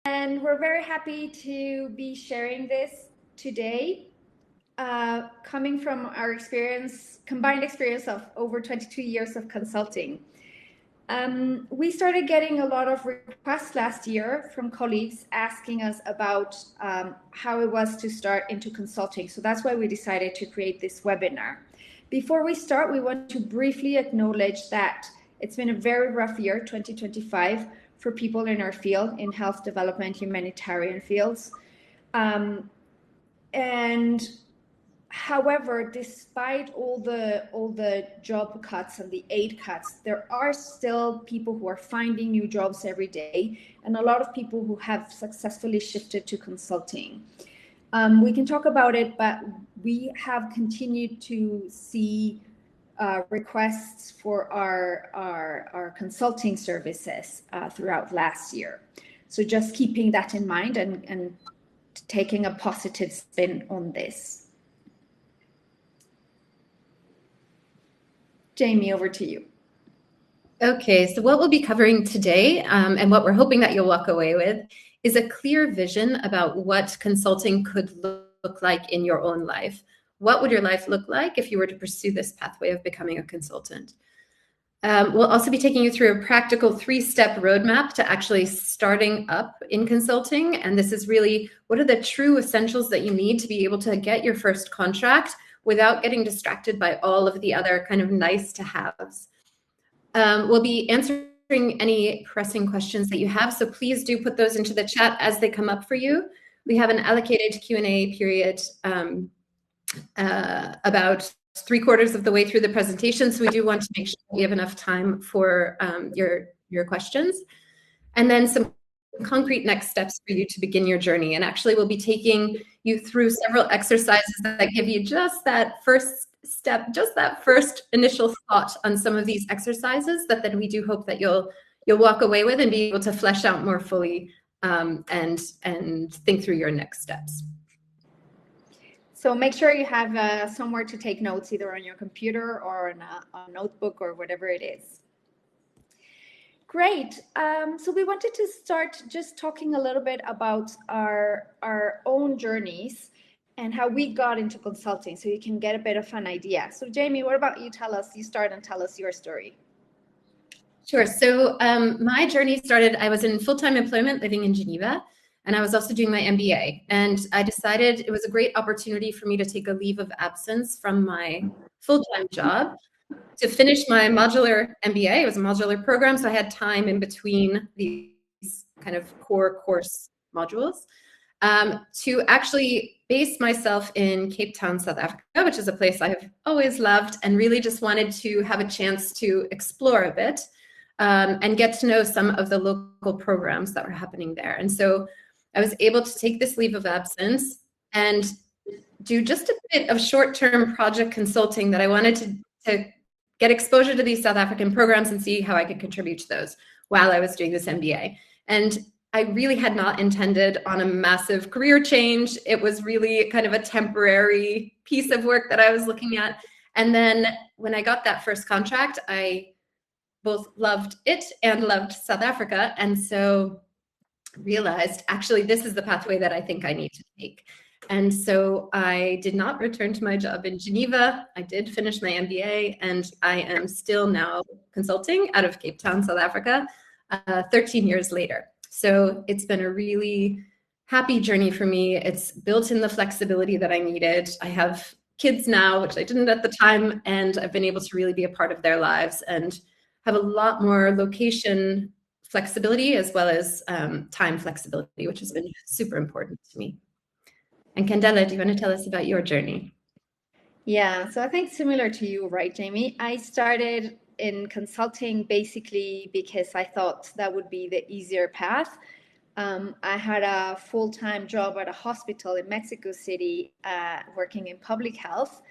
And we're very happy to be sharing this today, coming from our combined experience of over 22 years of consulting. We started getting a lot of requests last year from colleagues asking us about how it was to start into consulting. So that's why we decided to create this webinar. Before we start, we want to briefly acknowledge that it's been a very rough year, 2025, for people in our field, in health development, humanitarian fields. And however, despite all the job cuts and the aid cuts, there are still people who are finding new jobs every day, and a lot of people who have successfully shifted to consulting. We can talk about it, but we have continued to see requests for our consulting services throughout last year. So just keeping that in mind and taking a positive spin on this. Jamie, over to you. Okay, so what we'll be covering today, and what we're hoping that you'll walk away with, is a clear vision about what consulting could look like in your own life. What would your life look like if you were to pursue this pathway of becoming a consultant? We'll also be taking you through a practical 3-step roadmap to actually starting up in consulting. And this is really, what are the true essentials that you need to be able to get your first contract without getting distracted by all of the other kind of nice to haves. We'll be answering any pressing questions that you have, so please do put those into the chat as they come up for you. We have an allocated Q&A period about 3/4 of the way through the presentation, so we do want to make sure we have enough time for your questions. And then some concrete next steps for you to begin your journey. And actually, we'll be taking you through several exercises that give you just that first step, just that first initial thought on some of these exercises that then we do hope that you'll walk away with and be able to flesh out more fully and think through your next steps. So make sure you have somewhere to take notes, either on your computer or on a notebook or whatever it is. Great. So we wanted to start just talking a little bit about our own journeys and how we got into consulting, so you can get a bit of an idea. So Jamie, what about you? You start and tell us your story. Sure. So my journey started, I was in full-time employment living in Geneva, and I was also doing my MBA. And I decided it was a great opportunity for me to take a leave of absence from my full-time job to finish my modular MBA. It was a modular program, so I had time in between these kind of core course modules to actually base myself in Cape Town, South Africa, which is a place I have always loved, and really just wanted to have a chance to explore a bit and get to know some of the local programs that were happening there. And so I was able to take this leave of absence and do just a bit of short-term project consulting that I wanted to get exposure to these South African programs and see how I could contribute to those while I was doing this MBA. And I really had not intended on a massive career change. It was really kind of a temporary piece of work that I was looking at. And then when I got that first contract, I both loved it and loved South Africa. And so realized, actually, this is the pathway that I think I need to take. And so I did not return to my job in Geneva. I did finish my MBA, and I am still now consulting out of Cape Town, South Africa, 13 years later. So it's been a really happy journey for me. It's built in the flexibility that I needed. I have kids now, which I didn't at the time, and I've been able to really be a part of their lives and have a lot more location flexibility as well as time flexibility, which has been super important to me. And Candela, do you want to tell us about your journey? Yeah, so I think similar to you, right, Jamie? I started in consulting basically because I thought that would be the easier path. I had a full-time job at a hospital in Mexico City, working in public health,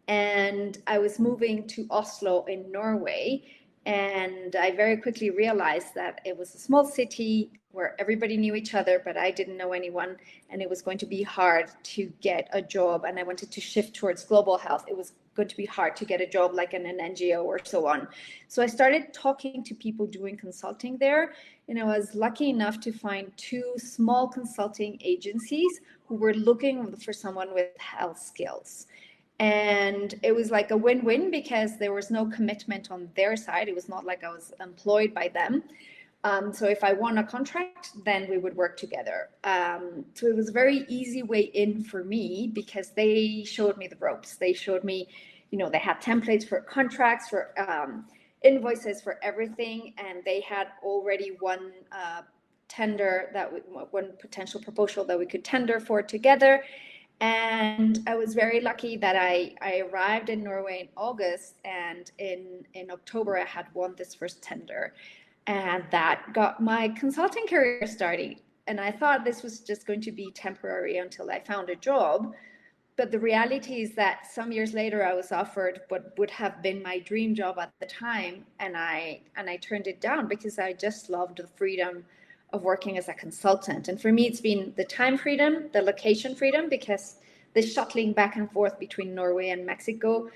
and I was moving to Oslo in Norway. And I very quickly realized that it was a small city where everybody knew each other, but I didn't know anyone, and it was going to be hard to get a job. And I wanted to shift towards global health. It was going to be hard to get a job like in an NGO or so on. So I started talking to people doing consulting there, and I was lucky enough to find 2 small consulting agencies who were looking for someone with health skills. And it was like a win-win because there was no commitment on their side. It was not like I was employed by them. So if I won a contract, then we would work together. So it was a very easy way in for me because they showed me the ropes. They showed me, they had templates for contracts, for invoices, for everything. And they had already one tender, one potential proposal that we could tender for together. And I was very lucky that I arrived in Norway in August, and in October I had won this first tender. And that got my consulting career starting. And I thought this was just going to be temporary until I found a job. But the reality is that some years later, I was offered what would have been my dream job at the time. And I turned it down because I just loved the freedom of working as a consultant. And for me, it's been the time freedom, the location freedom, because the shuttling back and forth between Norway and Mexico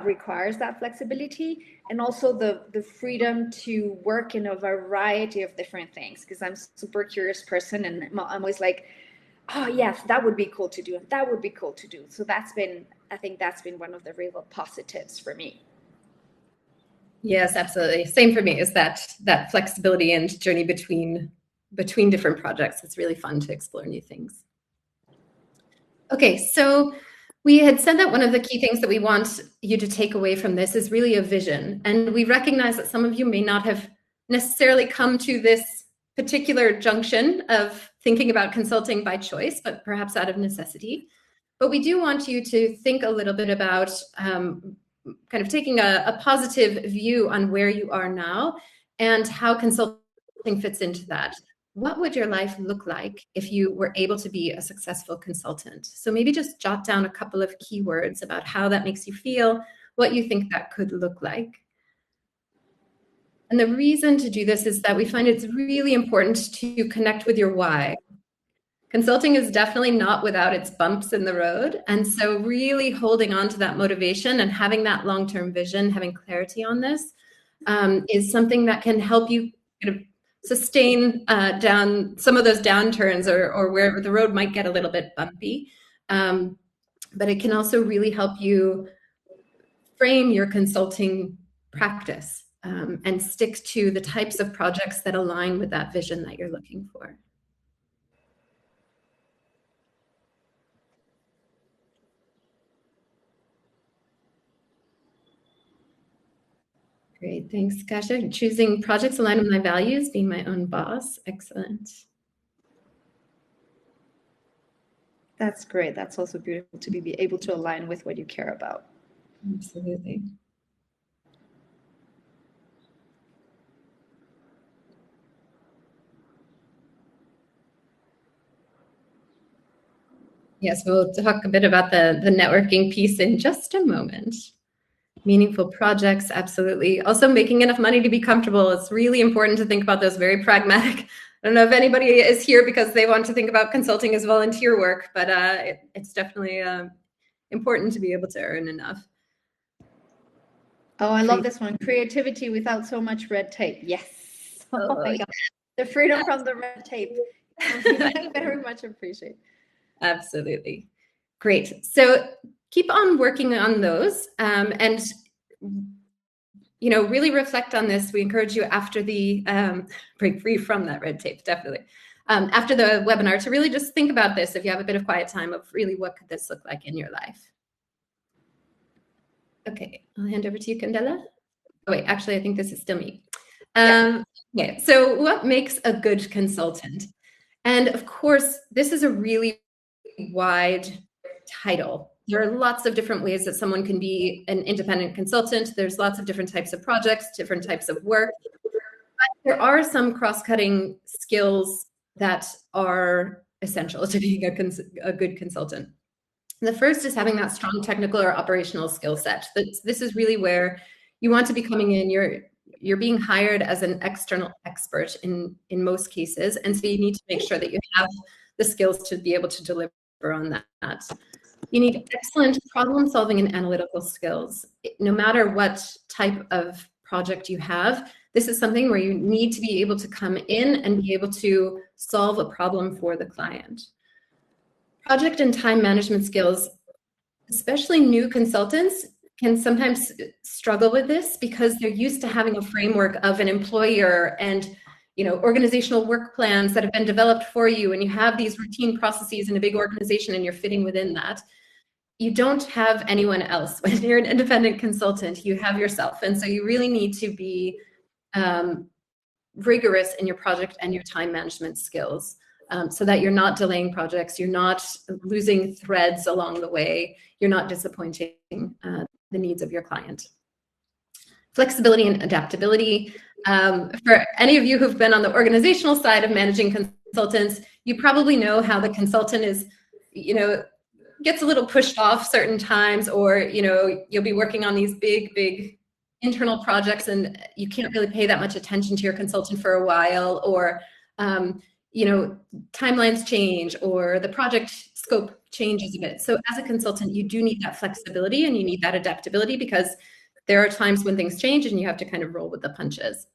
requires that flexibility, and also the freedom to work in a variety of different things, because I'm a super curious person, and I'm always like, oh yes, that would be cool to do, and that would be cool to do. So I think that's been one of the real positives for me. Yes, absolutely. Same for me, is that flexibility and journey between different projects. It's really fun to explore new things. Okay, so we had said that one of the key things that we want you to take away from this is really a vision. And we recognize that some of you may not have necessarily come to this particular junction of thinking about consulting by choice, but perhaps out of necessity. But we do want you to think a little bit about kind of taking a positive view on where you are now and how consulting fits into that. What would your life look like if you were able to be a successful consultant? So maybe just jot down a couple of keywords about how that makes you feel, what you think that could look like. And the reason to do this is that we find it's really important to connect with your why. Consulting is definitely not without its bumps in the road. And so really holding on to that motivation and having that long-term vision, having clarity on this, is something that can help you kind of sustain down some of those downturns or where the road might get a little bit bumpy. But it can also really help you frame your consulting practice and stick to the types of projects that align with that vision that you're looking for. Great, thanks, Kasia. Choosing projects aligned with my values, being my own boss. Excellent. That's great. That's also beautiful to be able to align with what you care about. Absolutely. Yes, we'll talk a bit about the networking piece in just a moment. Meaningful projects, absolutely. Also making enough money to be comfortable. It's really important to think about those very pragmatic. I don't know if anybody is here because they want to think about consulting as volunteer work, but it's definitely important to be able to earn enough. Oh, I love this one. Creativity without so much red tape. Yes. Oh my God. The freedom from the red tape. I very much appreciate. Absolutely. Great. So keep on working on those and really reflect on this. We encourage you after the break free from that red tape, definitely. After the webinar to really just think about this if you have a bit of quiet time of really what could this look like in your life. Okay, I'll hand over to you, Candela. Oh, wait, actually, I think this is still me. Okay, so what makes a good consultant? And of course, this is a really wide title. There are lots of different ways that someone can be an independent consultant. There's lots of different types of projects, different types of work. But there are some cross-cutting skills that are essential to being a good consultant. The first is having that strong technical or operational skill set. This is really where you want to be coming in. You're being hired as an external expert in most cases. And so you need to make sure that you have the skills to be able to deliver on that. You need excellent problem solving and analytical skills. No matter what type of project you have, this is something where you need to be able to come in and be able to solve a problem for the client. Project and time management skills, especially new consultants, can sometimes struggle with this because they're used to having a framework of an employer and organizational work plans that have been developed for you, and you have these routine processes in a big organization and you're fitting within that. You don't have anyone else. When you're an independent consultant, you have yourself. And so you really need to be rigorous in your project and your time management skills, so that you're not delaying projects, you're not losing threads along the way, you're not disappointing the needs of your client. Flexibility and adaptability. For any of you who've been on the organizational side of managing consultants, you probably know how the consultant is, gets a little pushed off certain times, or you'll be working on these big internal projects and you can't really pay that much attention to your consultant for a while, or timelines change or the project scope changes a bit. So as a consultant, you do need that flexibility and you need that adaptability, because there are times when things change and you have to kind of roll with the punches.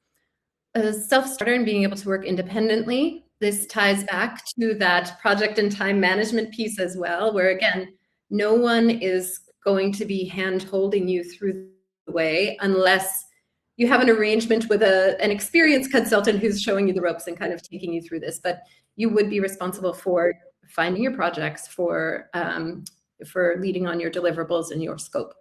As a self-starter and being able to work independently, this ties back to that project and time management piece as well, where again, no one is going to be hand-holding you through the way unless you have an arrangement with an experienced consultant who's showing you the ropes and kind of taking you through this. But you would be responsible for finding your projects, for leading on your deliverables and your scope.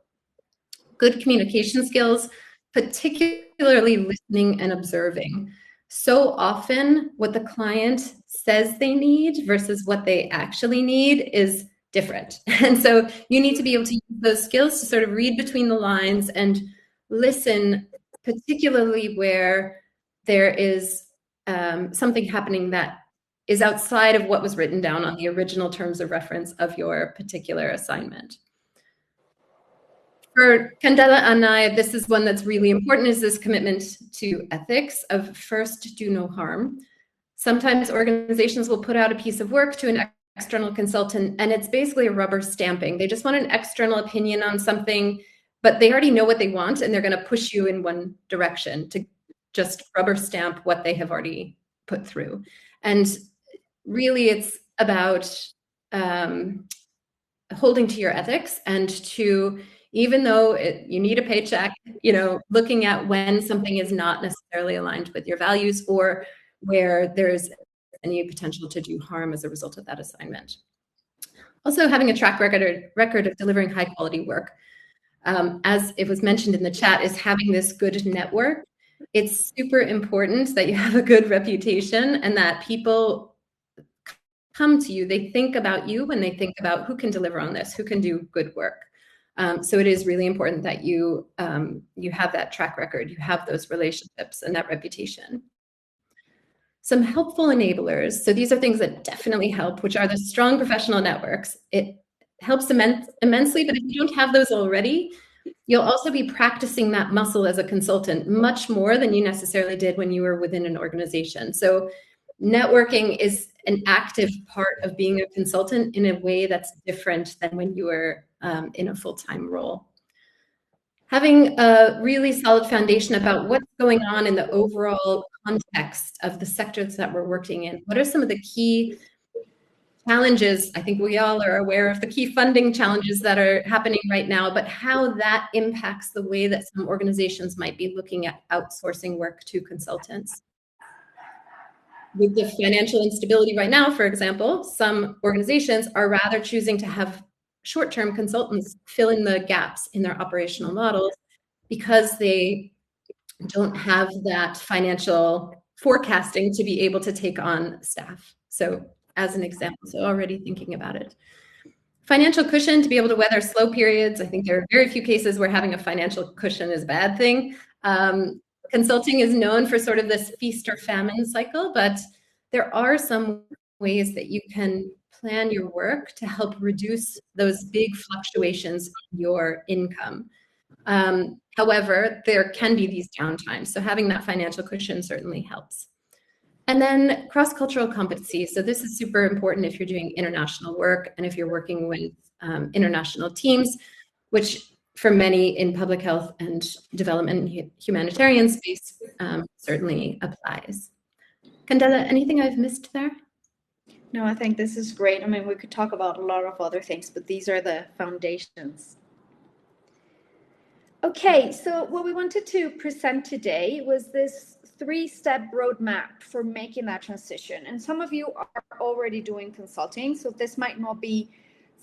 Good communication skills, particularly listening and observing. So often what the client says they need versus what they actually need is different. And so you need to be able to use those skills to sort of read between the lines and listen, particularly where there is something happening that is outside of what was written down on the original terms of reference of your particular assignment. For Candela and I, this is one that's really important, is this commitment to ethics of first, do no harm. Sometimes organizations will put out a piece of work to an external consultant and it's basically a rubber stamping. They just want an external opinion on something, but they already know what they want and they're going to push you in one direction to just rubber stamp what they have already put through. And really it's about holding to your ethics and to, even though you need a paycheck, looking at when something is not necessarily aligned with your values or where there's any potential to do harm as a result of that assignment. Also having a track record of delivering high quality work. As it was mentioned in the chat, is having this good network. It's super important that you have a good reputation and that people come to you. They think about you when they think about who can deliver on this, who can do good work. So it is really important that you have that track record, you have those relationships and that reputation. Some helpful enablers. So these are things that definitely help, which are the strong professional networks. It helps immensely, but if you don't have those already, you'll also be practicing that muscle as a consultant much more than you necessarily did when you were within an organization. So networking is an active part of being a consultant in a way that's different than when you were in a full-time role. Having a really solid foundation about what's going on in the overall context of the sectors that we're working in. What are some of the key challenges? I think we all are aware of the key funding challenges that are happening right now, but how that impacts the way that some organizations might be looking at outsourcing work to consultants. With the financial instability right now, for example, some organizations are rather choosing to have short-term consultants fill in the gaps in their operational models because they don't have that financial forecasting to be able to take on staff. So as an example, so already thinking about it. Financial cushion to be able to weather slow periods. I think there are very few cases where having a financial cushion is a bad thing. Consulting is known for sort of this feast or famine cycle, but there are some ways that you can plan your work to help reduce those big fluctuations in your income. However, there can be these downtimes, so having that financial cushion certainly helps. And then cross-cultural competency. So this is super important if you're doing international work and if you're working with international teams, which for many in public health and development humanitarian space certainly applies. Candela, anything I've missed there? No, I think this is great. I mean, we could talk about a lot of other things, but these are the foundations. Okay, so what we wanted to present today was this 3-step roadmap for making that transition. And some of you are already doing consulting, so this might not be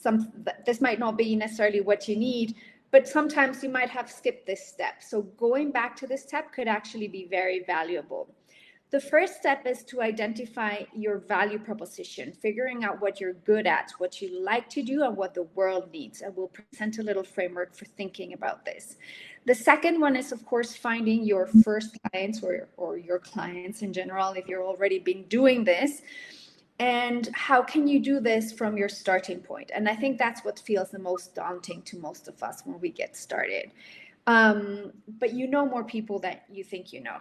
necessarily what you need, but sometimes you might have skipped this step. So going back to this step could actually be very valuable. The first step is to identify your value proposition, figuring out what you're good at, what you like to do, and what the world needs. And we'll present a little framework for thinking about this. The second one is, of course, finding your first clients or your clients in general, if you're already been doing this. And how can you do this from your starting point? And I think that's what feels the most daunting to most of us when we get started. But you know more people than you think you know.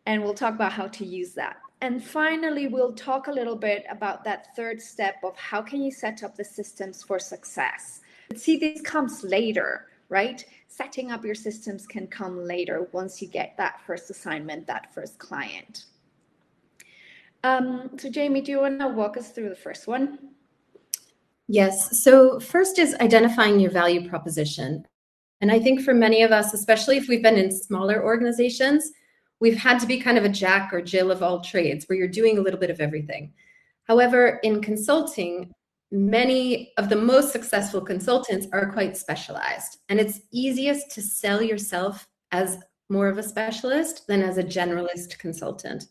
And we'll talk about how to use that. And finally, we'll talk a little bit about that third step of how can you set up the systems for success. See, this comes later, right? Setting up your systems can come later once you get that first assignment, that first client. So Jamie, do you want to walk us through the first one? Yes. So first is identifying your value proposition. And I think for many of us, especially if we've been in smaller organizations, we've had to be kind of a Jack or Jill of all trades, where you're doing a little bit of everything. However, in consulting, many of the most successful consultants are quite specialized, and it's easiest to sell yourself as more of a specialist than as a generalist consultant.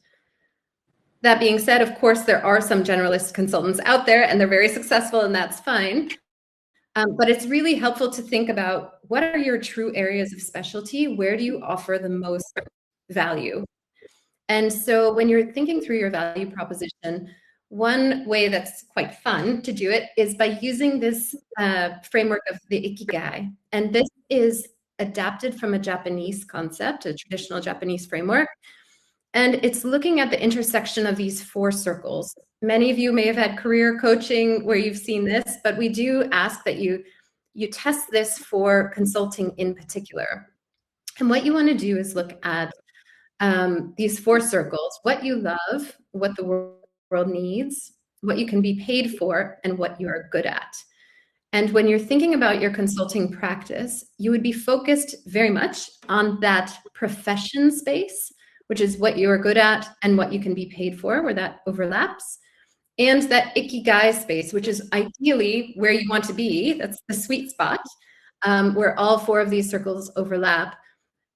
That being said, of course, there are some generalist consultants out there, and they're very successful, and that's fine. But it's really helpful to think about what are your true areas of specialty? Where do you offer the most value? And so when you're thinking through your value proposition, one way that's quite fun to do it is by using this framework of the Ikigai. And this is adapted from a Japanese concept, a traditional Japanese framework. And it's looking at the intersection of these 4 circles. Many of you may have had career coaching where you've seen this, but we do ask that you test this for consulting in particular. And what you want to do is look at these 4 circles: what you love, what the world needs, what you can be paid for, and what you are good at. And when you're thinking about your consulting practice, you would be focused very much on that profession space, which is what you're good at and what you can be paid for, where that overlaps, and that Ikigai space, which is ideally where you want to be. That's the sweet spot, where all 4 of these circles overlap.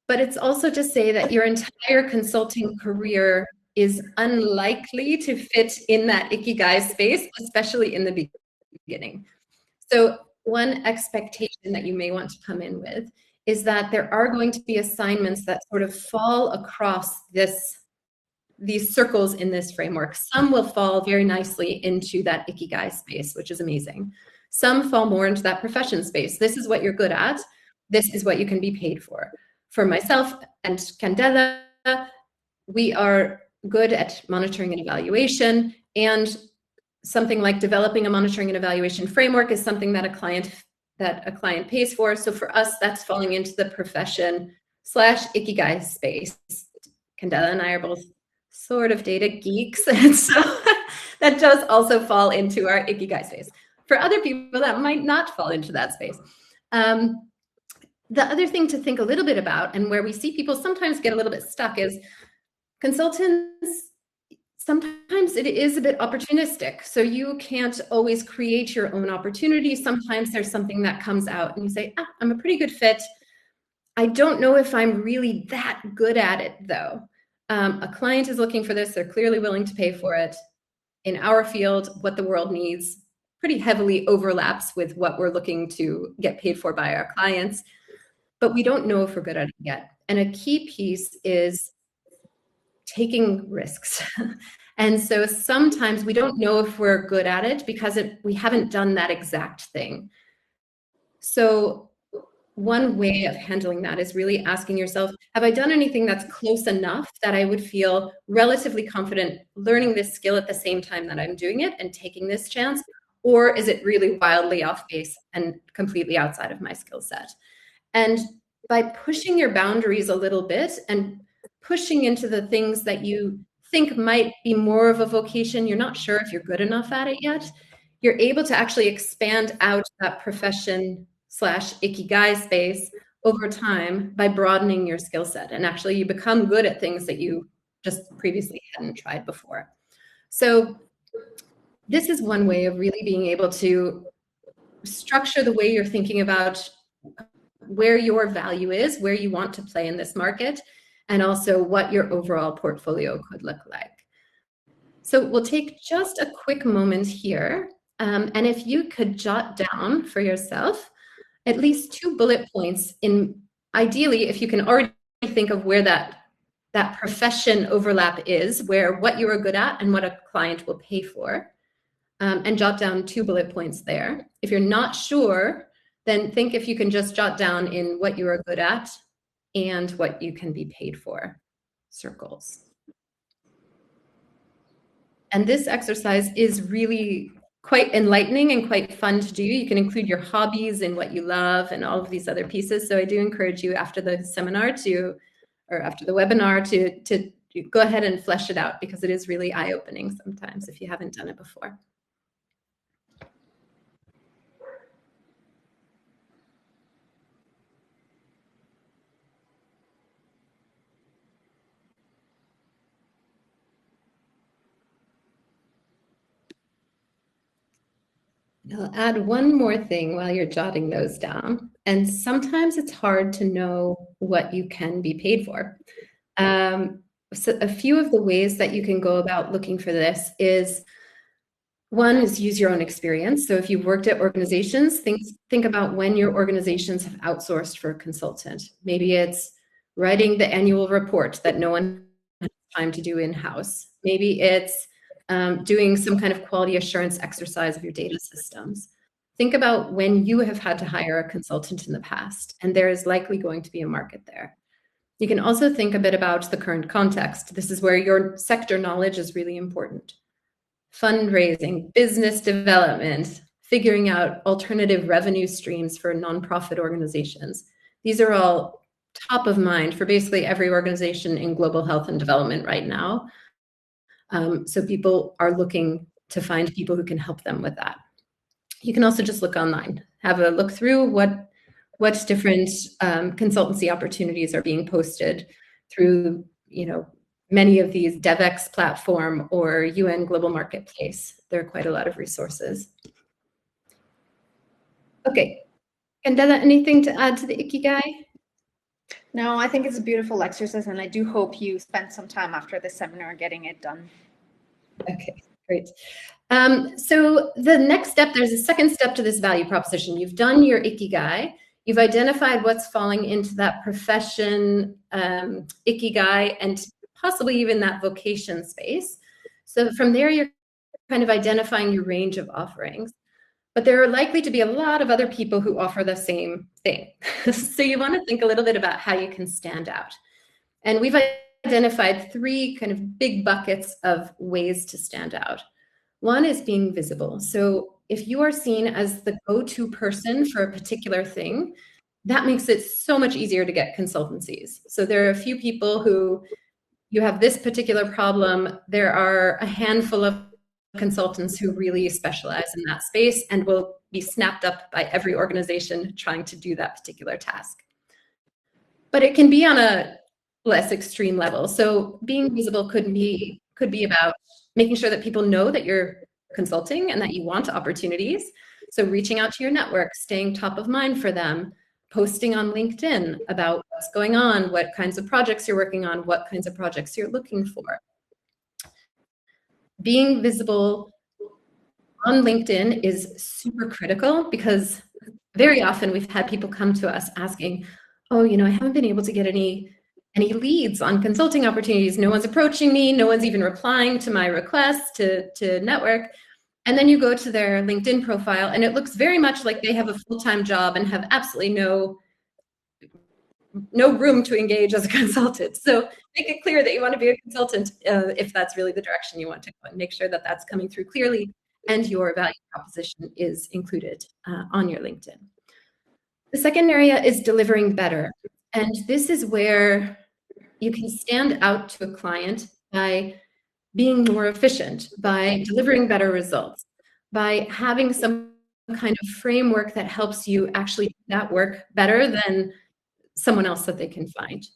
But it's also to say that your entire consulting career is unlikely to fit in that Ikigai space, especially in the beginning. So one expectation that you may want to come in with is that there are going to be assignments that sort of fall across these circles in this framework. Some will fall very nicely into that Ikigai space, which is amazing. Some fall more into that profession space. This is what you're good at. This is what you can be paid for. For myself and Candela, we are good at monitoring and evaluation, and something like developing a monitoring and evaluation framework is something that a client pays for. So for us, that's falling into the profession / Ikigai space. Candela and I are both sort of data geeks, and so that does also fall into our Ikigai space. For other people, that might not fall into that space. The other thing to think a little bit about, and where we see people sometimes get a little bit stuck, is consultants, sometimes it is a bit opportunistic. So you can't always create your own opportunity. Sometimes there's something that comes out and you say, I'm a pretty good fit. I don't know if I'm really that good at it, though. A client is looking for this. They're clearly willing to pay for it. In our field, what the world needs pretty heavily overlaps with what we're looking to get paid for by our clients. But we don't know if we're good at it yet. And a key piece is taking risks. And so sometimes we don't know if we're good at it because we haven't done that exact thing. So one way of handling that is really asking yourself, have I done anything that's close enough that I would feel relatively confident learning this skill at the same time that I'm doing it and taking this chance? or is it really wildly off base and completely outside of my skill set? And by pushing your boundaries a little bit and pushing into the things that you think might be more of a vocation, you're not sure if you're good enough at it yet, you're able to actually expand out that profession / ikigai space over time by broadening your skill set. And actually you become good at things that you just previously hadn't tried before. So this is one way of really being able to structure the way you're thinking about where your value is, where you want to play in this market, and also what your overall portfolio could look like. So we'll take just a quick moment here. And if you could jot down for yourself at least 2 bullet points in, ideally, if you can already think of where that profession overlap is, where what you are good at and what a client will pay for, and jot down 2 bullet points there. If you're not sure, then think if you can just jot down in what you are good at and what you can be paid for, circles. And this exercise is really quite enlightening and quite fun to do. You can include your hobbies and what you love and all of these other pieces. So I do encourage you after the seminar or after the webinar to go ahead and flesh it out, because it is really eye-opening sometimes if you haven't done it before. I'll add one more thing while you're jotting those down. And sometimes it's hard to know what you can be paid for. So a few of the ways that you can go about looking for this is, one is use your own experience. So if you've worked at organizations, think about when your organizations have outsourced for a consultant. Maybe it's writing the annual report that no one has time to do in-house. Maybe it's doing some kind of quality assurance exercise of your data systems. Think about when you have had to hire a consultant in the past, and there is likely going to be a market there. You can also think a bit about the current context. This is where your sector knowledge is really important. Fundraising, business development, figuring out alternative revenue streams for nonprofit organizations. These are all top of mind for basically every organization in global health and development right now. So people are looking to find people who can help them with that. You can also just look online, have a look through what different consultancy opportunities are being posted through, many of these DevEx platform or UN Global Marketplace. There are quite a lot of resources. Okay, Candela, anything to add to the Ikigai? No, I think it's a beautiful exercise, and I do hope you spend some time after the seminar getting it done. Okay, great. So the next step, there's a second step to this value proposition. You've done your Ikigai. You've identified what's falling into that profession, Ikigai, and possibly even that vocation space. So from there, you're kind of identifying your range of offerings. But there are likely to be a lot of other people who offer the same thing. So you want to think a little bit about how you can stand out. And we've identified 3 kind of big buckets of ways to stand out. One is being visible. So if you are seen as the go-to person for a particular thing, that makes it so much easier to get consultancies. So there are a few people who, you have this particular problem, there are a handful of consultants who really specialize in that space and will be snapped up by every organization trying to do that particular task. But it can be on a less extreme level. So being visible could be about making sure that people know that you're consulting and that you want opportunities. So reaching out to your network, staying top of mind for them, posting on LinkedIn about what's going on, what kinds of projects you're working on, what kinds of projects you're looking for. Being visible on LinkedIn is super critical, because very often we've had people come to us asking, oh, I haven't been able to get any leads on consulting opportunities. No one's approaching me. No one's even replying to my requests to network. And then you go to their LinkedIn profile and it looks very much like they have a full-time job and have absolutely no room to engage as a consultant. So make it clear that you want to be a consultant if that's really the direction you want to go, and make sure that that's coming through clearly. and your value proposition is included on your LinkedIn. The second area is delivering better. And this is where you can stand out to a client by being more efficient, by delivering better results, by having some kind of framework that helps you actually do that work better than someone else that they can find.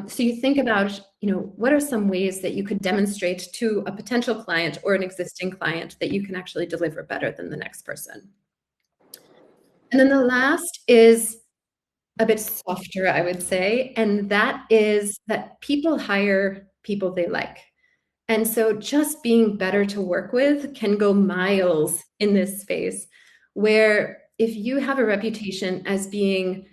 So you think about, what are some ways that you could demonstrate to a potential client or an existing client that you can actually deliver better than the next person. And then the last is a bit softer, I would say, and that is that people hire people they like. And so just being better to work with can go miles in this space, where if you have a reputation as being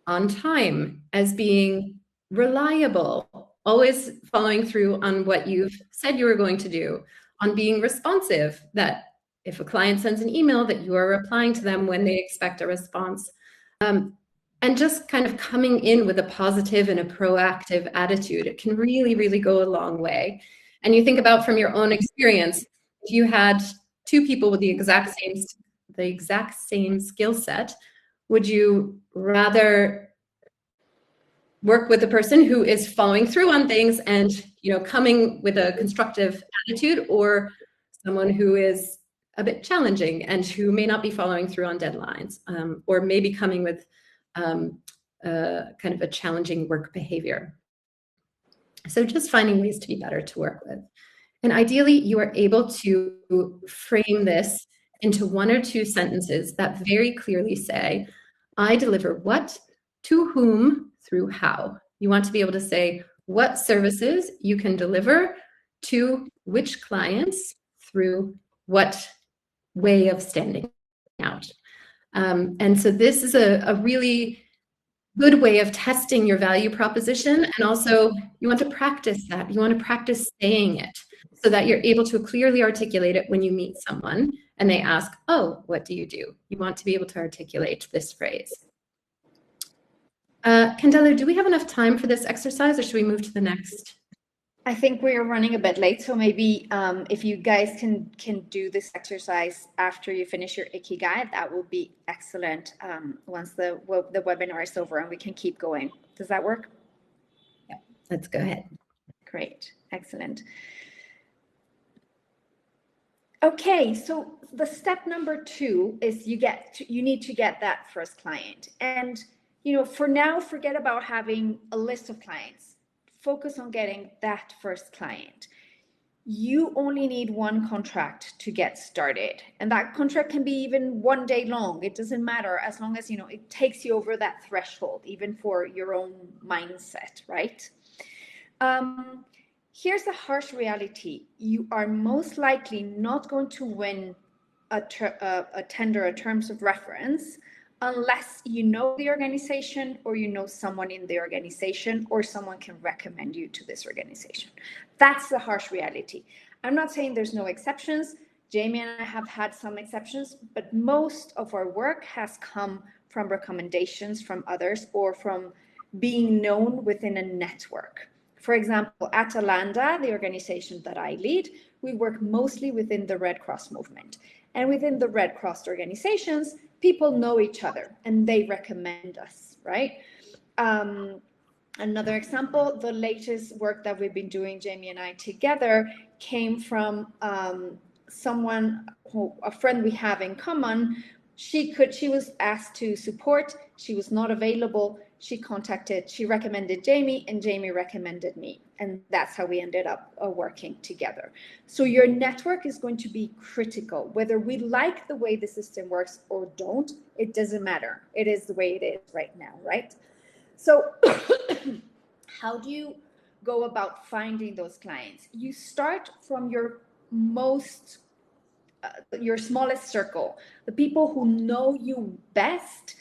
on time, as being reliable, always following through on what you've said you were going to do, on being responsive, that if a client sends an email, that you are replying to them when they expect a response, and just kind of coming in with a positive and a proactive attitude, it can really, really go a long way. And you think about from your own experience, if you had two people with the exact same skill set, would you rather work with the person who is following through on things and coming with a constructive attitude, or someone who is a bit challenging and who may not be following through on deadlines, or maybe coming with kind of a challenging work behavior? So just finding ways to be better to work with. And ideally, you are able to frame this into one or two sentences that very clearly say, I deliver what, to whom, through how. You want to be able to say what services you can deliver to which clients through what way of standing out. And so this is a really good way of testing your value proposition. And also you want to practice that. You want to practice saying it so that you're able to clearly articulate it when you meet someone and they ask, oh, what do you do? You want to be able to articulate this phrase. Candela, do we have enough time for this exercise, or should we move to the next? I think we're running a bit late, so maybe if you guys can do this exercise after you finish your Ikigai, that will be excellent once the webinar is over and we can keep going. Does that work? Yeah, let's go ahead. Great, excellent. Okay, so the step number 2 is you need to get that first client. And for now, forget about having a list of clients. Focus on getting that first client. You only need one contract to get started. And that contract can be even one day long. It doesn't matter, as long as it takes you over that threshold, even for your own mindset, right? Here's the harsh reality. You are most likely not going to win a tender, a terms of reference, unless you know the organization, or you know someone in the organization, or someone can recommend you to this organization. That's the harsh reality. I'm not saying there's no exceptions. Jamie and I have had some exceptions, but most of our work has come from recommendations from others, or from being known within a network. For example, at Alanda, the organization that I lead, we work mostly within the Red Cross movement. And within the Red Cross organizations, people know each other and they recommend us, right? Another example, the latest work that we've been doing, Jamie and I together, came from a friend we have in common. She was asked to support. She was not available. She recommended Jamie, and Jamie recommended me. And that's how we ended up working together. So your network is going to be critical. Whether we like the way the system works or don't, it doesn't matter. It is the way it is right now, right? So how do you go about finding those clients? You start from your smallest circle, the people who know you best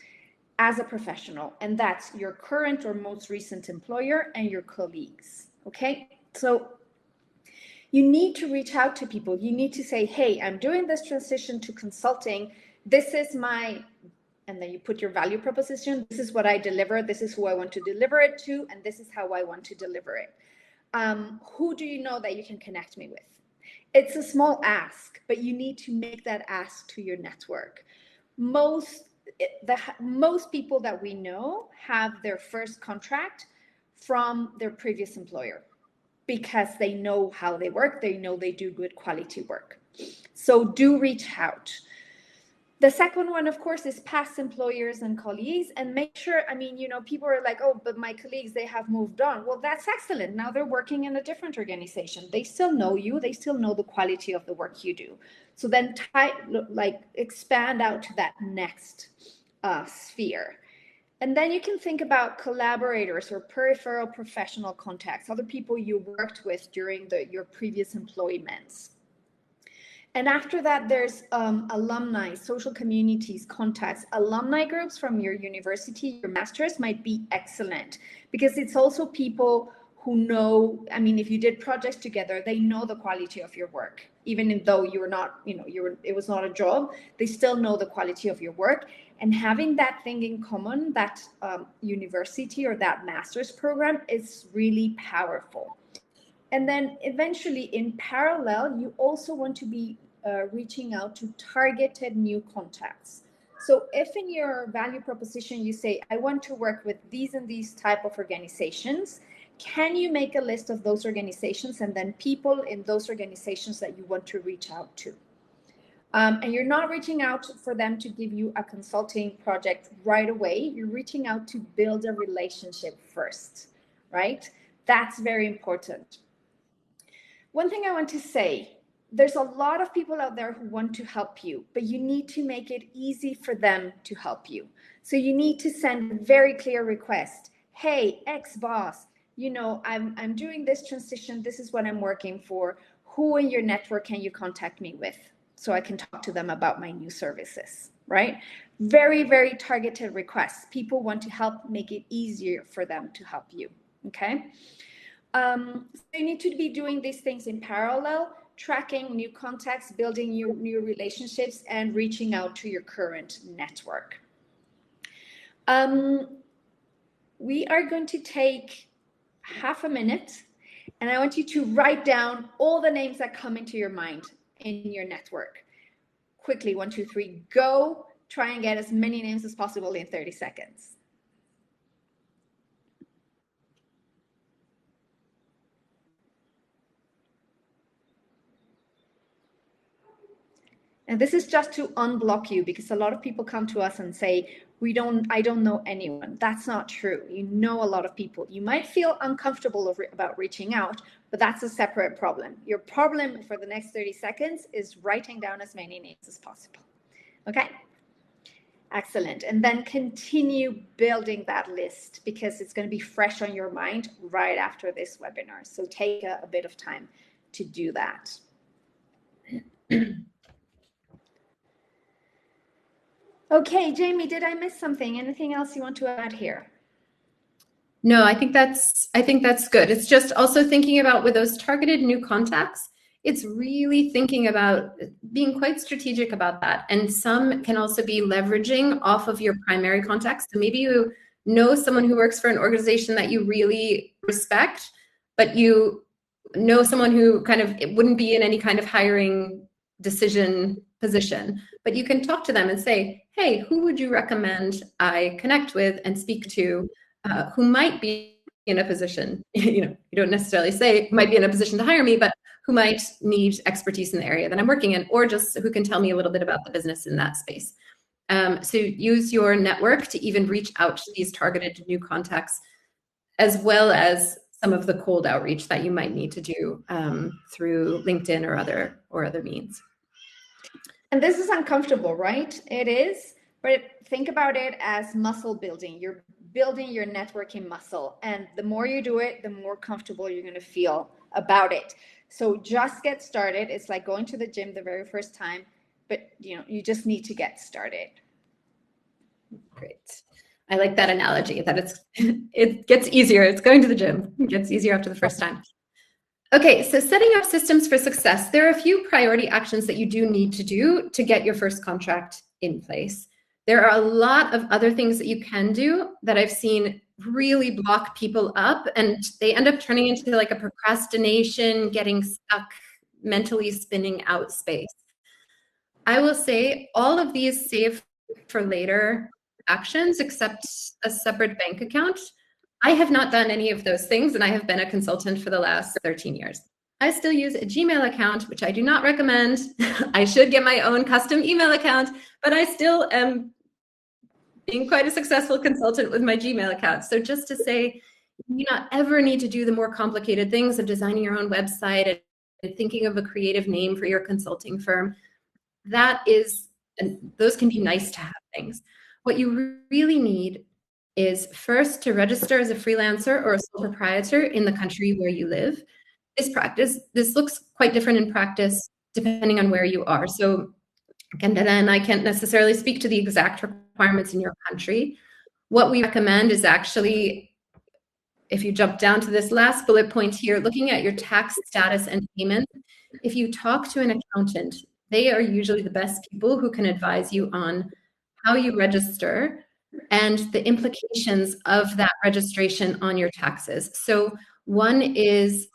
as a professional, and that's your current or most recent employer and your colleagues. Okay, so you need to reach out to people. You need to say, hey, I'm doing this transition to consulting. This is and then you put your value proposition. This is what I deliver. This is who I want to deliver it to, and this is how I want to deliver it. Who do you know that you can connect me with? It's a small ask, but you need to make that ask to your network. Most people that we know have their first contract from their previous employer because they know how they work, they know they do good quality work. So do reach out. The second one, of course, is past employers and colleagues, and make sure, I mean, people are like, oh, but my colleagues, they have moved on. Well, that's excellent. Now they're working in a different organization. They still know you. They still know the quality of the work you do. So then expand out to that next sphere. And then you can think about collaborators or peripheral professional contacts, other people you worked with during your previous employments. And after that, there's alumni, social communities, contacts. Alumni groups from your university, your master's might be excellent because it's also people who know, I mean, if you did projects together, they know the quality of your work. Even though you were not, it was not a job, they still know the quality of your work. And having that thing in common, that university or that master's program is really powerful. And then eventually in parallel, you also want to be reaching out to targeted new contacts. So if in your value proposition you say, I want to work with these and these type of organizations, can you make a list of those organizations and then people in those organizations that you want to reach out to? And you're not reaching out for them to give you a consulting project right away. You're reaching out to build a relationship first, right? That's very important. One thing I want to say, there's a lot of people out there who want to help you, but you need to make it easy for them to help you. So you need to send a very clear request. Hey, ex-boss, I'm doing this transition. This is what I'm working for. Who in your network can you contact me with so I can talk to them about my new services, right? Very, very targeted requests. People want to help make it easier for them to help you, okay? So you need to be doing these things in parallel, tracking new contacts, building new relationships, and reaching out to your current network. We are going to take half a minute, and I want you to write down all the names that come into your mind in your network. Quickly, 1, 2, 3, go. Try and get as many names as possible in 30 seconds. And this is just to unblock you, because a lot of people come to us and say, I don't know anyone. That's not true. You know a lot of people. You might feel uncomfortable about reaching out, but that's a separate problem. Your problem for the next 30 seconds is writing down as many names as possible. Okay? Excellent. And then continue building that list, because it's going to be fresh on your mind right after this webinar. So take a bit of time to do that. Okay, Jamie, did I miss something? Anything else you want to add here? No, I think that's good. It's just also thinking about with those targeted new contacts, it's really thinking about being quite strategic about that. And some can also be leveraging off of your primary contacts. So maybe you know someone who works for an organization that you really respect, but you know someone who it wouldn't be in any kind of hiring decision position, but you can talk to them and say, hey, who would you recommend I connect with and speak to who might be in a position, you don't necessarily say might be in a position to hire me, but who might need expertise in the area that I'm working in, or just who can tell me a little bit about the business in that space. So use your network to even reach out to these targeted new contacts, as well as some of the cold outreach that you might need to do through LinkedIn or other means. And this is uncomfortable, right? It is, but think about it as muscle building. You're building your networking muscle, and the more you do it, the more comfortable you're going to feel about it. So just get started. It's like going to the gym the very first time, but you just need to get started. Great. I like that analogy, that it gets easier. It's going to the gym. It gets easier after the first time. Okay, so setting up systems for success. There are a few priority actions that you do need to do to get your first contract in place. There are a lot of other things that you can do that I've seen really block people up, and they end up turning into like a procrastination, getting stuck, mentally spinning out space. I will say all of these save for later actions, except a separate bank account. I have not done any of those things, and I have been a consultant for the last 13 years. I still use a Gmail account, which I do not recommend. I should get my own custom email account, but I still am being quite a successful consultant with my Gmail account. So just to say, you do not ever need to do the more complicated things of designing your own website and thinking of a creative name for your consulting firm. That is, and those can be nice to have things. What you really need is first to register as a freelancer or a sole proprietor in the country where you live. This looks quite different in practice depending on where you are. So and I can't necessarily speak to the exact requirements in your country. What we recommend is actually, if you jump down to this last bullet point here, looking at your tax status and payments. If you talk to an accountant, they are usually the best people who can advise you on how you register and the implications of that registration on your taxes. So one is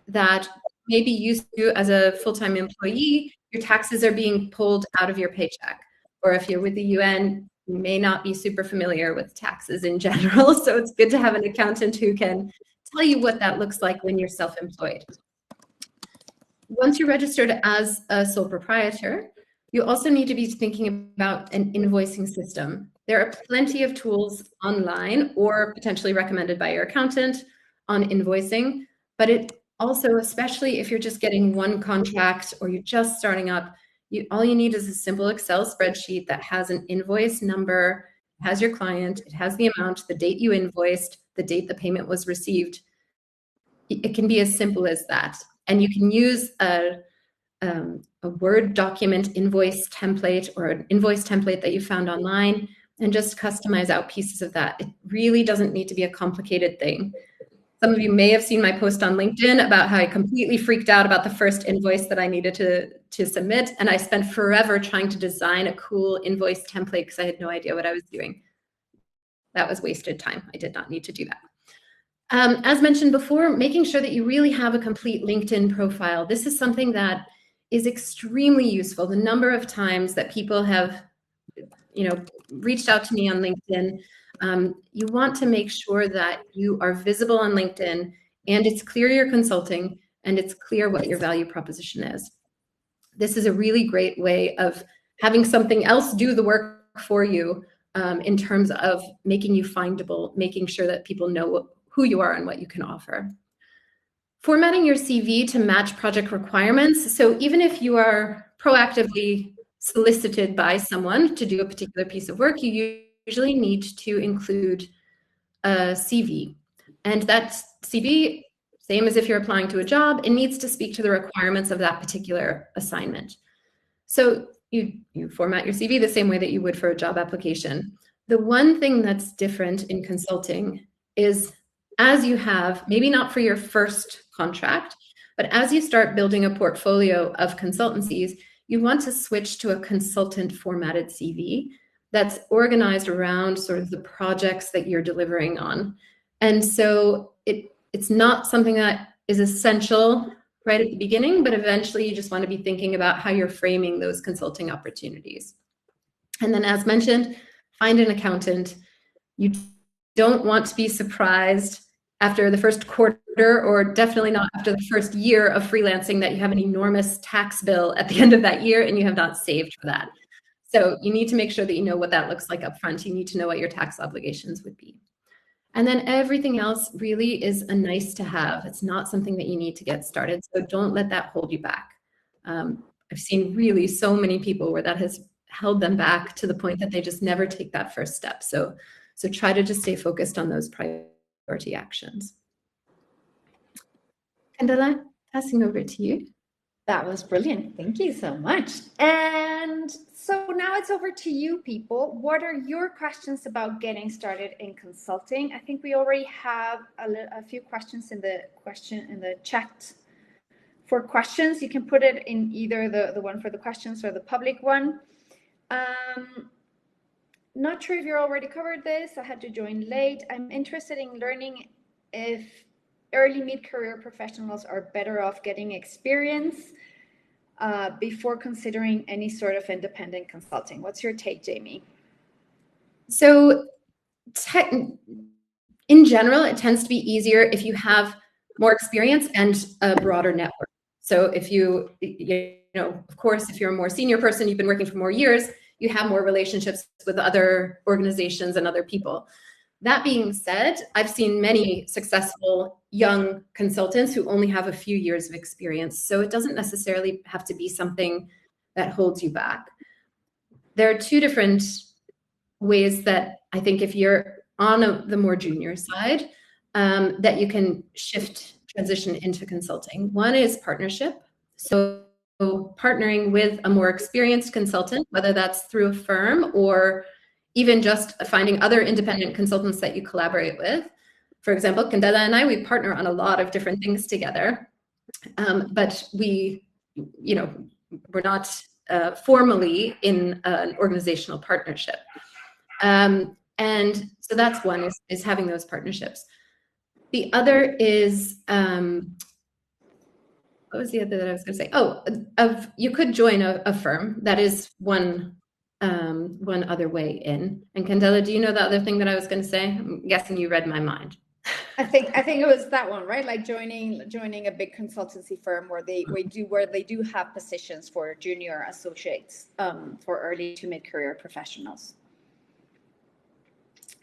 that maybe you as a full-time employee, your taxes are being pulled out of your paycheck. Or if you're with the UN, you may not be super familiar with taxes in general. So it's good to have an accountant who can tell you what that looks like when you're self-employed. Once you're registered as a sole proprietor, you also need to be thinking about an invoicing system. There are plenty of tools online or potentially recommended by your accountant on invoicing, but it also, especially if you're just getting one contract or you're just starting up, all you need is a simple Excel spreadsheet that has an invoice number, has your client, it has the amount, the date you invoiced, the date the payment was received. It can be as simple as that. And you can use a Word document invoice template or an invoice template that you found online and just customize out pieces of that. It really doesn't need to be a complicated thing. Some of you may have seen my post on LinkedIn about how I completely freaked out about the first invoice that I needed to submit. And I spent forever trying to design a cool invoice template because I had no idea what I was doing. That was wasted time. I did not need to do that. As mentioned before, making sure that you really have a complete LinkedIn profile. This is something that is extremely useful. The number of times that people have, reached out to me on LinkedIn. You want to make sure that you are visible on LinkedIn and it's clear you're consulting and it's clear what your value proposition is. This is a really great way of having something else do the work for you in terms of making you findable, making sure that people know who you are and what you can offer. Formatting your CV to match project requirements. So even if you are proactively solicited by someone to do a particular piece of work, you usually need to include a CV. And that CV, same as if you're applying to a job, it needs to speak to the requirements of that particular assignment. So you format your CV the same way that you would for a job application. The one thing that's different in consulting is as you have, maybe not for your first contract, but as you start building a portfolio of consultancies, you want to switch to a consultant formatted CV that's organized around sort of the projects that you're delivering on. And so it's not something that is essential right at the beginning, but eventually you just want to be thinking about how you're framing those consulting opportunities. And then as mentioned, find an accountant. You don't want to be surprised after the first quarter, or definitely not after the first year of freelancing, that you have an enormous tax bill at the end of that year and you have not saved for that. So you need to make sure that you know what that looks like up front. You need to know what your tax obligations would be. And then everything else really is a nice to have. It's not something that you need to get started. So don't let that hold you back. I've seen really so many people where that has held them back to the point that they just never take that first step. So try to just stay focused on those priority actions. Candela, passing over to you. That was brilliant. Thank you so much. And so now it's over to you, people. What are your questions about getting started in consulting? I think we already have a few questions in the chat for questions. You can put it in either the one for the questions or the public one. Not sure if you're already covered this. I had to join late. I'm interested in learning if early mid-career professionals are better off getting experience before considering any sort of independent consulting? What's your take, Jamie? So in general, it tends to be easier if you have more experience and a broader network. So if you know, of course, if you're a more senior person, you've been working for more years, you have more relationships with other organizations and other people. That being said, I've seen many successful young consultants who only have a few years of experience. So it doesn't necessarily have to be something that holds you back. There are two different ways that I think if you're on the more junior side, that you can transition into consulting. One is partnership. So partnering with a more experienced consultant, whether that's through a firm or even just finding other independent consultants that you collaborate with. For example, Candela and I, we partner on a lot of different things together, but we're not formally in an organizational partnership. And so that's one, is having those partnerships. The other is, what was the other that I was going to say? Oh, you could join a firm. That is one other way in. And Candela, do you know the other thing that I was going to say? I'm guessing you read my mind. I think it was that one, right? Like joining a big consultancy firm where they do have positions for junior associates, for early to mid-career professionals.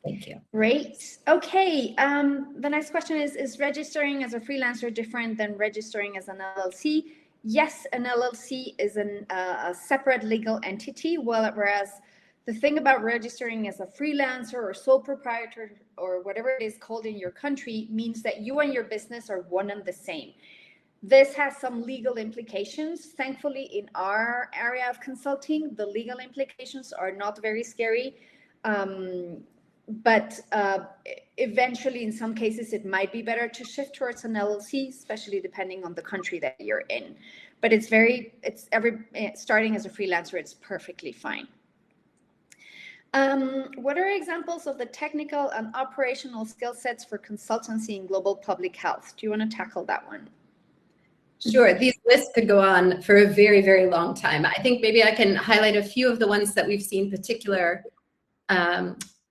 Thank you. Great. Okay. The next question is registering as a freelancer different than registering as an LLC? Yes, an LLC is a separate legal entity, whereas the thing about registering as a freelancer or sole proprietor or whatever it is called in your country means that you and your business are one and the same. This has some legal implications. Thankfully, in our area of consulting, the legal implications are not very scary. But eventually, in some cases, it might be better to shift towards an LLC, especially depending on the country that you're in. But starting as a freelancer, it's perfectly fine. What are examples of the technical and operational skill sets for consultancy in global public health? Do you want to tackle that one? Sure. These lists could go on for a very, very long time. I think maybe I can highlight a few of the ones that we've seen particular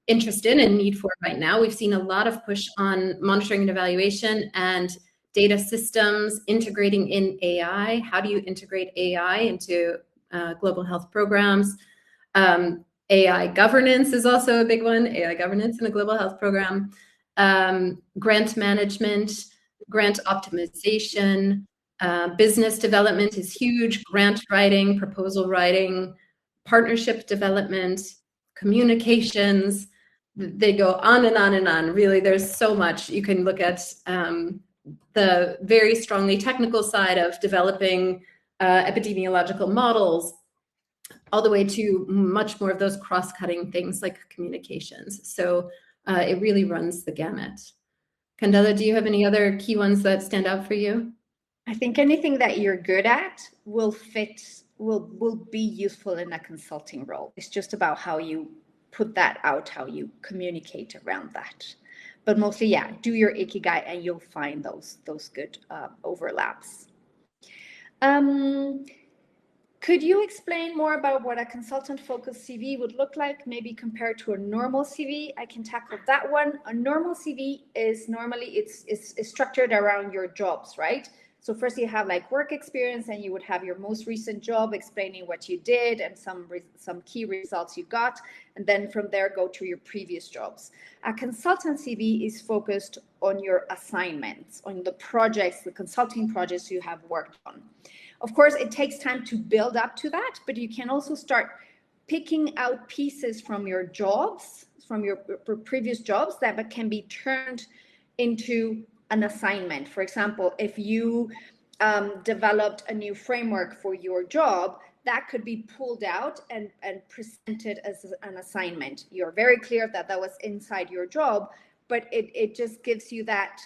interest in and need for right now. We've seen a lot of push on monitoring and evaluation and data systems, integrating in AI. How do you integrate AI into global health programs? AI governance is also a big one, AI governance in a global health program. Grant management, grant optimization, business development is huge, grant writing, proposal writing, partnership development, communications. They go on and on and on. Really, there's so much. You can look at the very strongly technical side of developing epidemiological models, all the way to much more of those cross-cutting things like communications. So it really runs the gamut. Candela, do you have any other key ones that stand out for you? I think anything that you're good at will be useful in a consulting role. It's just about how you put that out, how you communicate around that. But mostly, yeah, do your Ikigai and you'll find those good overlaps. Could you explain more about what a consultant-focused CV would look like, maybe compared to a normal CV? I can tackle that one. A normal CV is normally it's structured around your jobs, right? So first you have like work experience, and you would have your most recent job explaining what you did and some key results you got. And then from there, go to your previous jobs. A consultant CV is focused on your assignments, on the projects, the consulting projects you have worked on. Of course, it takes time to build up to that, but you can also start picking out pieces from your jobs, from your previous jobs that can be turned into an assignment. For example, if you developed a new framework for your job, that could be pulled out and presented as an assignment. You're very clear that was inside your job, but it just gives you that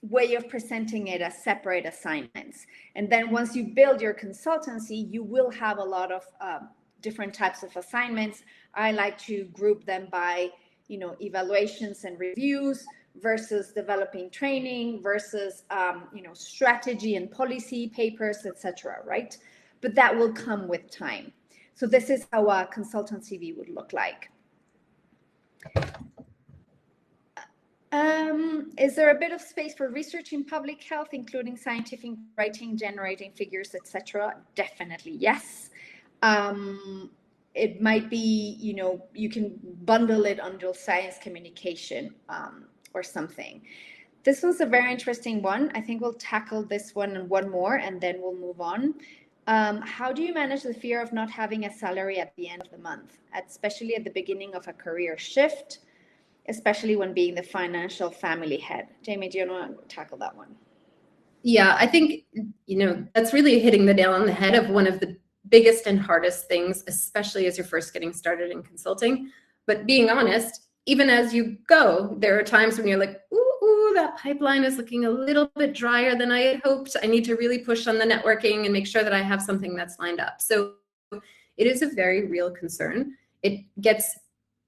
way of presenting it as separate assignments. And then once you build your consultancy, you will have a lot of different types of assignments. I like to group them by, evaluations and reviews, versus developing training versus strategy and policy papers, etc., right? But that will come with time. So this is how a consultant CV would look like. Is there a bit of space for research in public health, including scientific writing, generating figures, etc.? Definitely yes. It might be, you can bundle it under science communication or something. This one's a very interesting one. I think we'll tackle this one and one more, and then we'll move on. How do you manage the fear of not having a salary at the end of the month, especially at the beginning of a career shift, especially when being the financial family head? Jamie, do you want to tackle that one? Yeah, I think, that's really hitting the nail on the head of one of the biggest and hardest things, especially as you're first getting started in consulting. But being honest, even as you go, there are times when you're like, ooh, that pipeline is looking a little bit drier than I had hoped. I need to really push on the networking and make sure that I have something that's lined up. So it is a very real concern. It gets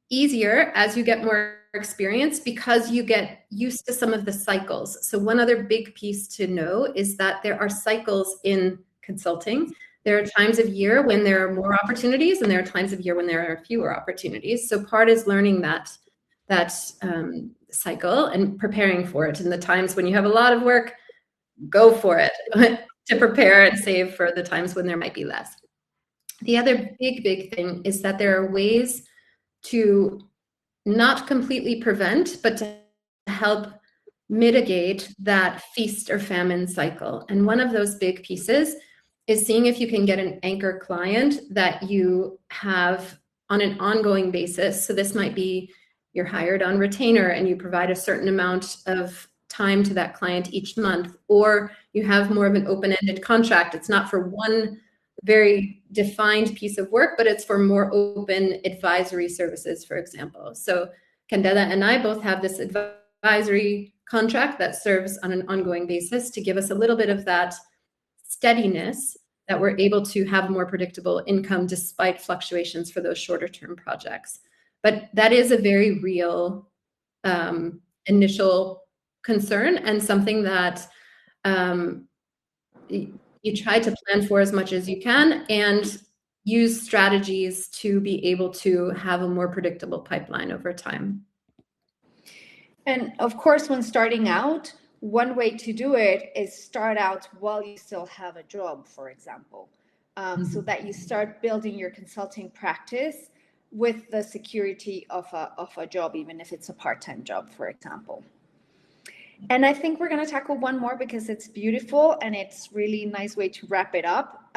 easier as you get more experience because you get used to some of the cycles. So one other big piece to know is that there are cycles in consulting. There are times of year when there are more opportunities, and there are times of year when there are fewer opportunities. So part is learning that cycle and preparing for it. And the times when you have a lot of work, go for it to prepare and save for the times when there might be less. The other big thing is that there are ways to not completely prevent, but to help mitigate that feast or famine cycle. And one of those big pieces is seeing if you can get an anchor client that you have on an ongoing basis. So this might be you're hired on retainer and you provide a certain amount of time to that client each month, or you have more of an open-ended contract. It's not for one very defined piece of work, but it's for more open advisory services, for example. So Candela and I both have this advisory contract that serves on an ongoing basis to give us a little bit of that steadiness that we're able to have more predictable income despite fluctuations for those shorter term projects. But that is a very real initial concern, and something that you try to plan for as much as you can and use strategies to be able to have a more predictable pipeline over time. And of course, when starting out, one way to do it is start out while you still have a job, for example, so that you start building your consulting practice with the security of a job, even if it's a part-time job, for example. And I think we're going to tackle one more because it's beautiful and it's really a nice way to wrap it up.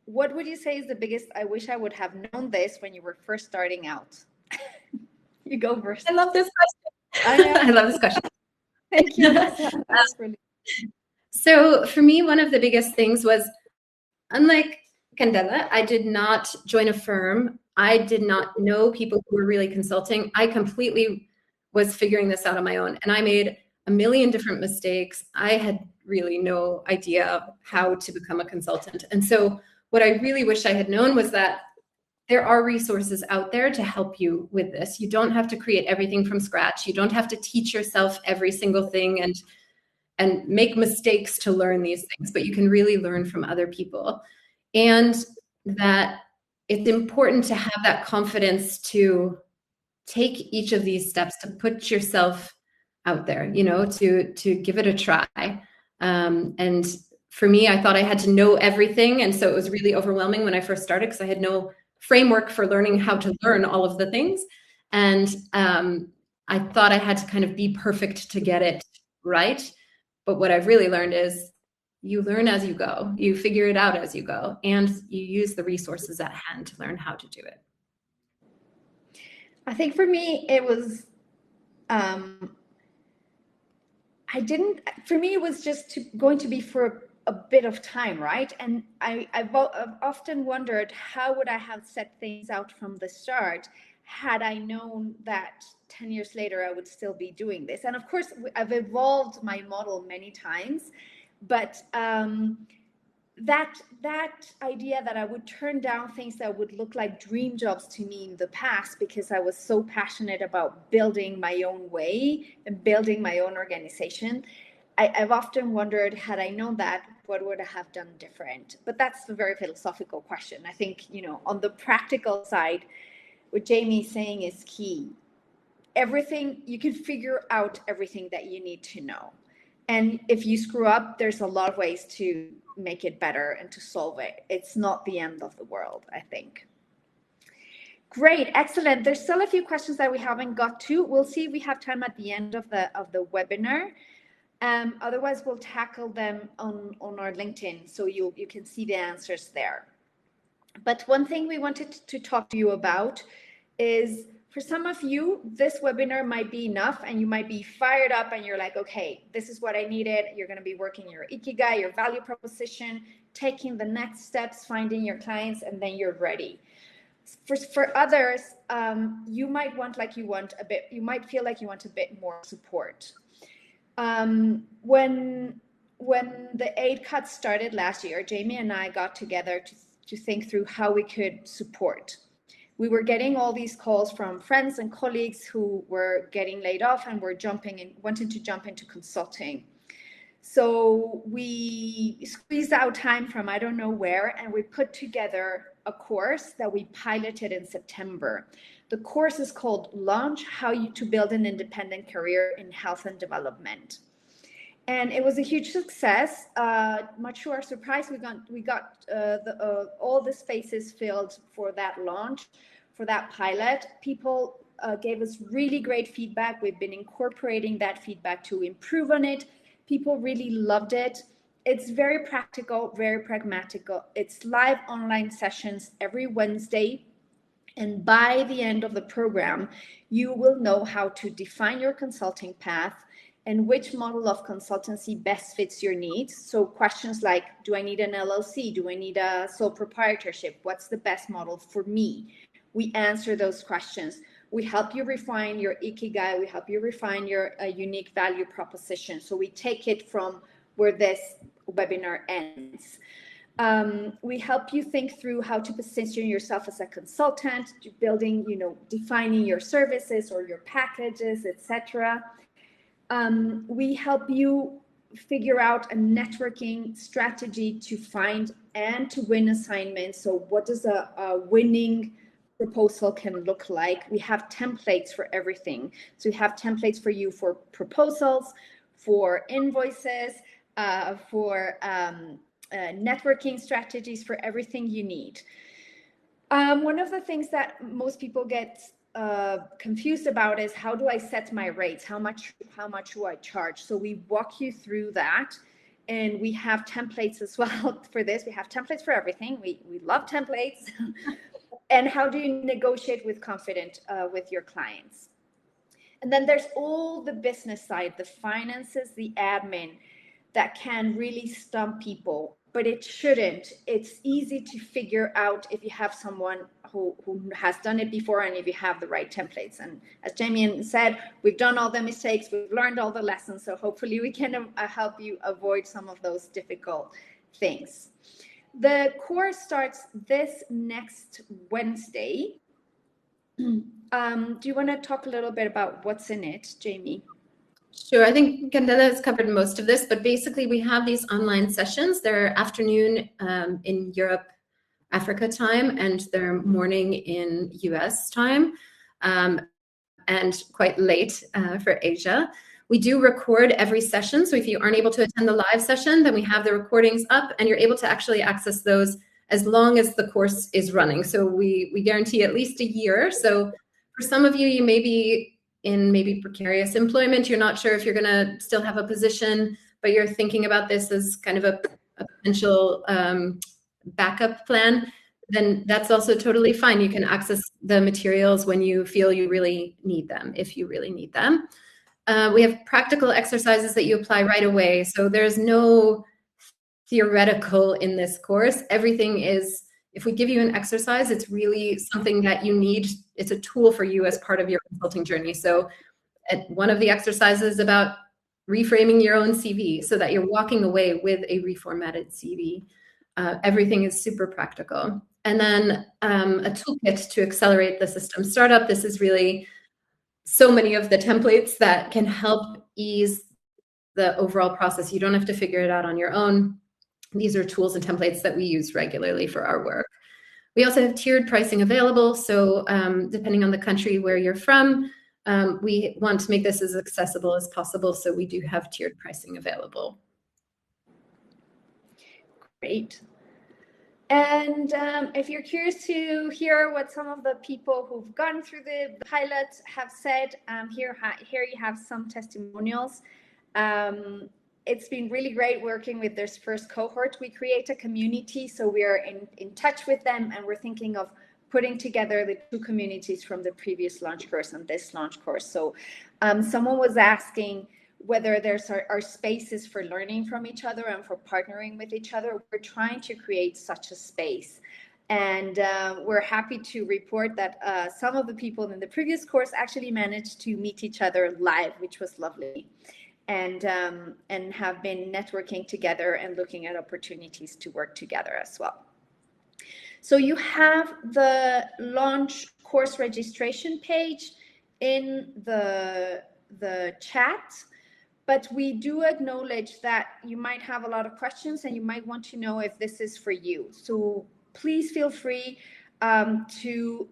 What would you say is the biggest, I wish I would have known this when you were first starting out? You go first. I love this question. I love this question. Thank you. That's really... So for me, one of the biggest things was, unlike Candela, I did not join a firm. I did not know people who were really consulting. I completely was figuring this out on my own, and I made a million different mistakes. I had really no idea how to become a consultant. And so what I really wish I had known was that there are resources out there to help you with this. You don't have to create everything from scratch. You don't have to teach yourself every single thing and make mistakes to learn these things, but you can really learn from other people. And that it's important to have that confidence to take each of these steps, to put yourself out there, to give it a try. And for me, I thought I had to know everything. And so it was really overwhelming when I first started because I had no framework for learning how to learn all of the things. And I thought I had to kind of be perfect to get it right. But what I've really learned is you learn as you go, you figure it out as you go, and you use the resources at hand to learn how to do it. I think for me, it was, for me, it was just going to be for a bit of time, right? And I've often wondered, how would I have set things out from the start had I known that 10 years later I would still be doing this? And of course, I've evolved my model many times, but that idea that I would turn down things that would look like dream jobs to me in the past because I was so passionate about building my own way and building my own organization. I've often wondered, had I known that, what would I have done different? But that's a very philosophical question. I think, on the practical side, what Jamie's saying is key. Everything, you can figure out everything that you need to know. And if you screw up, there's a lot of ways to make it better and to solve it. It's not the end of the world, I think. Great, excellent. There's still a few questions that we haven't got to. We'll see if we have time at the end of the webinar. Otherwise, we'll tackle them on our LinkedIn, so you can see the answers there. But one thing we wanted to talk to you about is, for some of you, this webinar might be enough and you might be fired up and you're like, okay, this is what I needed. You're going to be working your Ikigai, your value proposition, taking the next steps, finding your clients, and then you're ready. For others, you might feel like you want a bit more support. When the aid cuts started last year, Jamie and I got together to think through how we could support. We were getting all these calls from friends and colleagues who were getting laid off and were wanting to jump into consulting. So we squeezed out time from I don't know where, and we put together a course that we piloted in September. The course is called Launch: How to Build an Independent Career in Health and Development. And it was a huge success. Much to our surprise, we got all the spaces filled for that launch, for that pilot. People gave us really great feedback. We've been incorporating that feedback to improve on it. People really loved it. It's very practical, very pragmatic. It's live online sessions every Wednesday. And by the end of the program, you will know how to define your consulting path and which model of consultancy best fits your needs. So questions like, do I need an LLC? Do I need a sole proprietorship? What's the best model for me? We answer those questions. We help you refine your Ikigai. We help you refine your unique value proposition. So we take it from where this webinar ends. We help you think through how to position yourself as a consultant, building, defining your services or your packages, etc. We help you figure out a networking strategy to find and to win assignments. So what does a winning proposal can look like? We have templates for everything. So we have templates for you for proposals, for invoices, for networking strategies, for everything you need. One of the things that most people get confused about is, how do I set my rates? How much do I charge? So we walk you through that, and we have templates as well for this. We have templates for everything. We love templates. And how do you negotiate with confidence with your clients? And then there's all the business side, the finances, the admin, that can really stump people, but it shouldn't. It's easy to figure out if you have someone who has done it before and if you have the right templates. And as Jamie said, we've done all the mistakes, we've learned all the lessons, so hopefully we can help you avoid some of those difficult things. The course starts this next Wednesday. Do you want to talk a little bit about what's in it, Jamie? Sure. I think Candela has covered most of this, but basically we have these online sessions. They're afternoon in Europe, Africa time, and they're morning in US time, and quite late for Asia. We do record every session. So if you aren't able to attend the live session, then we have the recordings up and you're able to actually access those as long as the course is running. So we guarantee at least a year. So for some of you, you may be in maybe precarious employment. You're not sure if you're going to still have a position, but you're thinking about this as kind of a potential backup plan, then that's also totally fine. You can access the materials when you feel you really need them, if you really need them. We have practical exercises that you apply right away. So there's no theoretical in this course. Everything is, if we give you an exercise, it's really something that you need. It's a tool for you as part of your consulting journey. So one of the exercises is about reframing your own CV so that you're walking away with a reformatted CV. Everything is super practical. And then a toolkit to accelerate the system startup. This is really so many of the templates that can help ease the overall process. You don't have to figure it out on your own. These are tools and templates that we use regularly for our work. We also have tiered pricing available. So depending on the country where you're from, we want to make this as accessible as possible. So we do have tiered pricing available. Great. And if you're curious to hear what some of the people who've gone through the pilot have said, here you have some testimonials. It's been really great working with this first cohort. We create a community, so we are in touch with them, and we're thinking of putting together the two communities from the previous launch course and this launch course. So someone was asking whether there's are spaces for learning from each other and for partnering with each other. We're trying to create such a space. And we're happy to report that some of the people in the previous course actually managed to meet each other live, which was lovely. And have been networking together and looking at opportunities to work together as well. So you have the launch course registration page in the chat, but we do acknowledge that you might have a lot of questions and you might want to know if this is for you. So please feel free to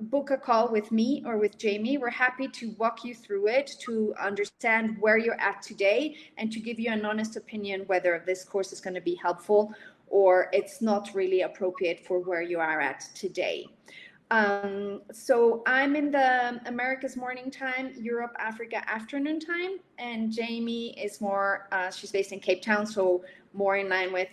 book a call with me or with Jamie. We're happy to walk you through it, to understand where you're at today, and to give you an honest opinion whether this course is going to be helpful or it's not really appropriate for where you are at today. So I'm in the Americas morning time, Europe, Africa afternoon time, and Jamie is more, she's based in Cape Town, so more in line with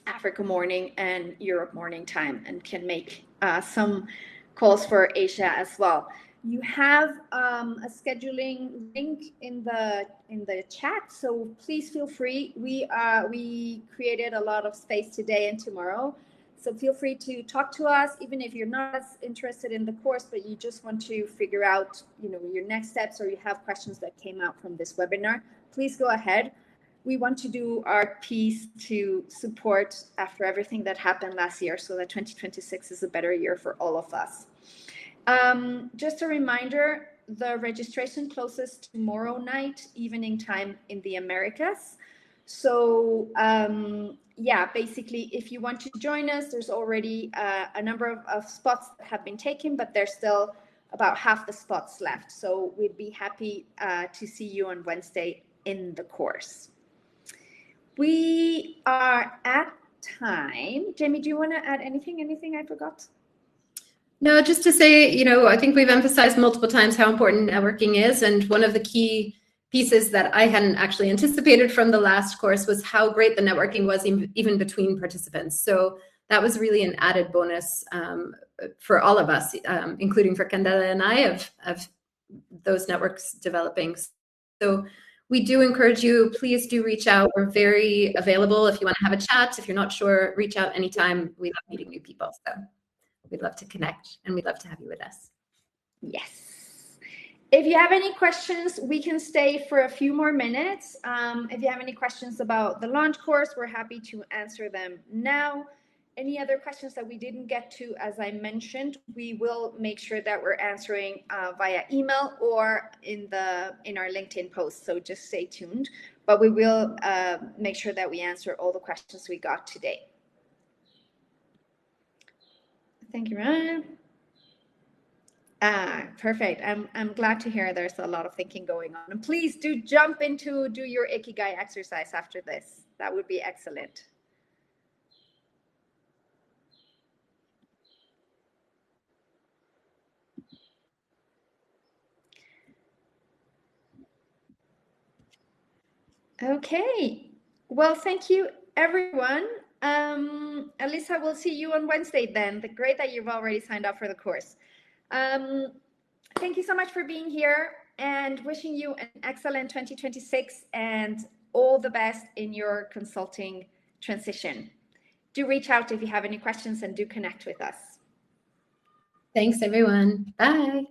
Africa morning and Europe morning time, and can make some calls for Asia as well. You have a scheduling link in the chat, so please feel free. We created a lot of space today and tomorrow, so feel free to talk to us, even if you're not as interested in the course, but you just want to figure out, your next steps, or you have questions that came out from this webinar. Please go ahead. We want to do our piece to support after everything that happened last year, so that 2026 is a better year for all of us. Just a reminder, the registration closes tomorrow night, evening time in the Americas. So yeah, basically, if you want to join us, there's already a number of spots that have been taken, but there's still about half the spots left. So we'd be happy to see you on Wednesday in the course. We are at time. Jamie, do you want to add anything? Anything I forgot? No, just to say, I think we've emphasized multiple times how important networking is. And one of the key pieces that I hadn't actually anticipated from the last course was how great the networking was even between participants. So that was really an added bonus for all of us, including for Candela and I, of those networks developing. So we do encourage you, please do reach out. We're very available. If you want to have a chat, if you're not sure, reach out anytime. We love meeting new people. So we'd love to connect, and we'd love to have you with us. Yes. If you have any questions, we can stay for a few more minutes. If you have any questions about the launch course, we're happy to answer them now. Any other questions that we didn't get to, as I mentioned, we will make sure that we're answering via email or in our LinkedIn post. So just stay tuned. But we will make sure that we answer all the questions we got today. Thank you, Ryan. Perfect. I'm glad to hear there's a lot of thinking going on. And please do jump into do your Ikigai exercise after this. That would be excellent. Okay. Well, thank you, everyone. Alyssa, we'll see you on Wednesday then. Great that you've already signed up for the course. Thank you so much for being here, and wishing you an excellent 2026 and all the best in your consulting transition. Do reach out if you have any questions, and do connect with us. Thanks, everyone. Bye.